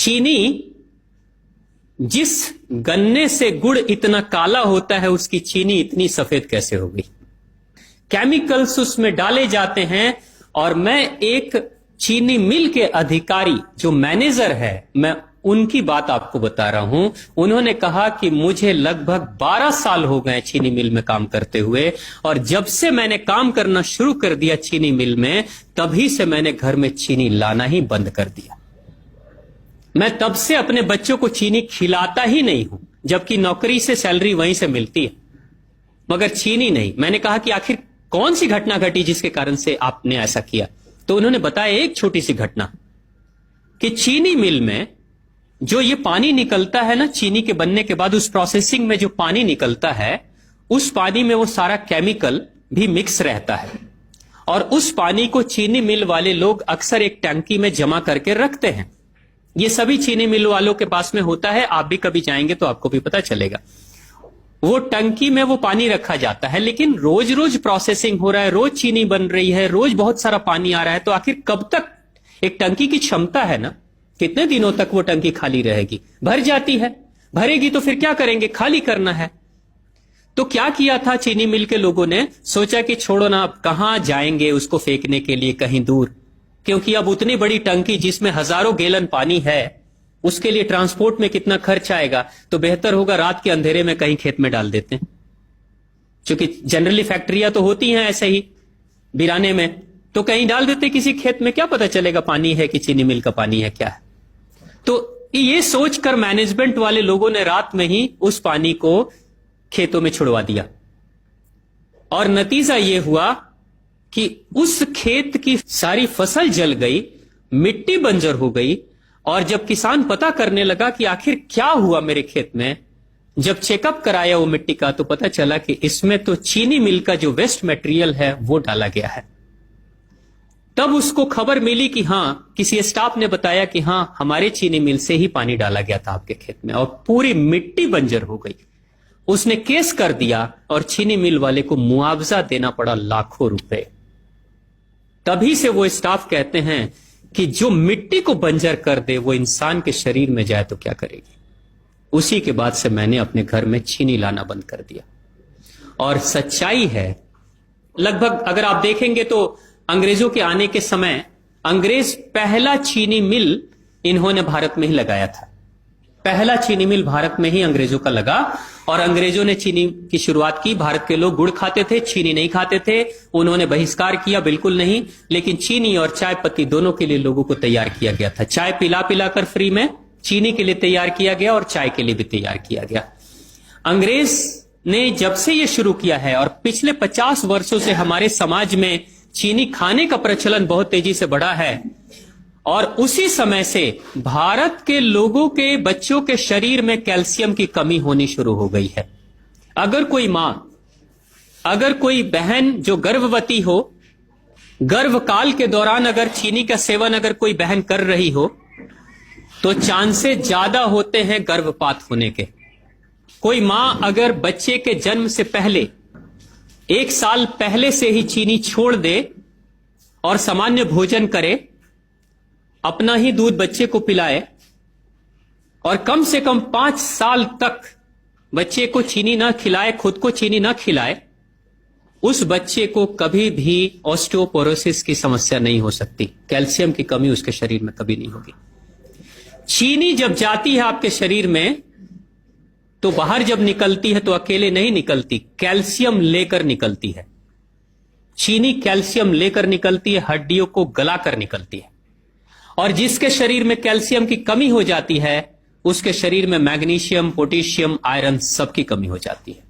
चीनी, जिस गन्ने से गुड़ इतना काला होता है उसकी चीनी इतनी सफेद कैसे हो गई? केमिकल्स उसमें डाले जाते हैं। और मैं एक चीनी मिल के अधिकारी जो मैनेजर है, मैं उनकी बात आपको बता रहा हूं। उन्होंने कहा कि मुझे लगभग 12 साल हो गए चीनी मिल में काम करते हुए, और जब से मैंने काम करना शुरू कर दिया चीनी मिल में, तभी से मैंने घर में चीनी लाना ही बंद कर दिया। मैं तब से अपने बच्चों को चीनी खिलाता ही नहीं हूं, जबकि नौकरी से सैलरी वहीं से मिलती है, मगर चीनी नहीं। मैंने कहा कि आखिर कौन सी घटना घटी जिसके कारण से आपने ऐसा किया? तो उन्होंने बताया एक छोटी सी घटना, कि चीनी मिल में जो ये पानी निकलता है ना, चीनी के बनने के बाद उस प्रोसेसिंग में जो पानी निकलता है, उस पानी में वो सारा केमिकल भी मिक्स रहता है, और उस पानी को चीनी मिल वाले लोग अक्सर एक टंकी में जमा करके रखते हैं। ये सभी चीनी मिल वालों के पास में होता है, आप भी कभी जाएंगे तो आपको भी पता चलेगा। वो टंकी में वो पानी रखा जाता है, लेकिन रोज रोज प्रोसेसिंग हो रहा है, रोज चीनी बन रही है, रोज बहुत सारा पानी आ रहा है, तो आखिर कब तक? एक टंकी की क्षमता है ना, कितने दिनों तक वो टंकी खाली रहेगी? भर जाती है, भरेगी तो फिर क्या करेंगे? खाली करना है। तो क्या किया था चीनी मिल के लोगों ने? सोचा कि छोड़ो ना, अब कहां जाएंगे उसको फेंकने के लिए कहीं दूर, क्योंकि अब उतनी बड़ी टंकी जिसमें हजारों गैलन पानी है, उसके लिए ट्रांसपोर्ट में कितना खर्च आएगा, तो बेहतर होगा रात के अंधेरे में कहीं खेत में डाल देते हैं। क्योंकि जनरली फैक्ट्रियां तो होती हैं ऐसे ही बिराने में, तो कहीं डाल देते किसी खेत में, क्या पता चलेगा पानी है कि चीनी मिल का पानी है, क्या है। तो ये सोचकर मैनेजमेंट वाले लोगों ने रात में ही उस पानी को खेतों में छुड़वा दिया, और नतीजा यह हुआ कि उस खेत की सारी फसल जल गई, मिट्टी बंजर हो गई। और जब किसान पता करने लगा कि आखिर क्या हुआ मेरे खेत में, जब चेकअप कराया वो मिट्टी का, तो पता चला कि इसमें तो चीनी मिल का जो वेस्ट मटेरियल है वो डाला गया है। तब उसको खबर मिली कि हां, किसी स्टाफ ने बताया कि हां, हमारे चीनी मिल से ही पानी डाला गया था आपके खेत में, और पूरी मिट्टी बंजर हो गई। उसने केस कर दिया और चीनी मिल वाले को मुआवजा देना पड़ा लाखों रुपए। तभी से वो स्टाफ कहते हैं कि जो मिट्टी को बंजर कर दे वो इंसान के शरीर में जाए तो क्या करेगी। उसी के बाद से मैंने अपने घर में चीनी लाना बंद कर दिया। और सच्चाई है, लगभग अगर आप देखेंगे तो अंग्रेजों के आने के समय अंग्रेज पहला चीनी मिल इन्होंने भारत में ही लगाया था। पहला चीनी मिल भारत में ही अंग्रेजों का लगा, और अंग्रेजों ने चीनी की शुरुआत की। भारत के लोग गुड़ खाते थे, चीनी नहीं खाते थे। उन्होंने बहिष्कार किया, बिल्कुल नहीं, लेकिन चीनी और चाय पत्ती दोनों के लिए लोगों को तैयार किया गया था। चाय पिला पिला कर फ्री में चीनी के लिए तैयार किया गया, और चाय के लिए भी तैयार किया गया। अंग्रेज ने जब से यह शुरू किया है, और पिछले 50 वर्षों से हमारे समाज में चीनी खाने का प्रचलन बहुत तेजी से बढ़ा है, और उसी समय से भारत के लोगों के बच्चों के शरीर में कैल्शियम की कमी होनी शुरू हो गई है। अगर कोई मां, अगर कोई बहन जो गर्भवती हो, गर्भकाल के दौरान अगर चीनी का सेवन अगर कोई बहन कर रही हो, तो चांसेस ज्यादा होते हैं गर्भपात होने के। कोई मां अगर बच्चे के जन्म से पहले 1 साल पहले से ही चीनी छोड़ दे और सामान्य भोजन करे, अपना ही दूध बच्चे को पिलाए, और कम से कम 5 साल तक बच्चे को चीनी ना खिलाए, खुद को चीनी ना खिलाए, उस बच्चे को कभी भी ऑस्टियोपोरोसिस की समस्या नहीं हो सकती। कैल्शियम की कमी उसके शरीर में कभी नहीं होगी। चीनी जब जाती है आपके शरीर में, तो बाहर जब निकलती है तो अकेले नहीं निकलती, कैल्शियम लेकर निकलती है। चीनी कैल्शियम लेकर निकलती है, हड्डियों को गलाकर निकलती है। और जिसके शरीर में कैल्शियम की कमी हो जाती है, उसके शरीर में मैग्नीशियम, पोटेशियम, आयरन सबकी कमी हो जाती है।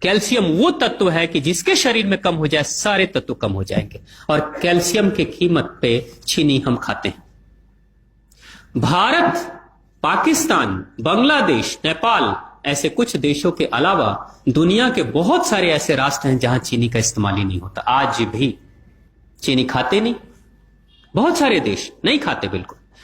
कैल्शियम वो तत्व है कि जिसके शरीर में कम हो जाए, सारे तत्व कम हो जाएंगे, और कैल्शियम की कीमत पे चीनी हम खाते हैं। भारत, पाकिस्तान, बांग्लादेश, नेपाल, ऐसे कुछ देशों के अलावा दुनिया के बहुत सारे ऐसे राष्ट्र हैं जहां चीनी का इस्तेमाल ही नहीं होता। आज भी चीनी खाते नहीं, बहुत सारे देश नहीं खाते बिल्कुल।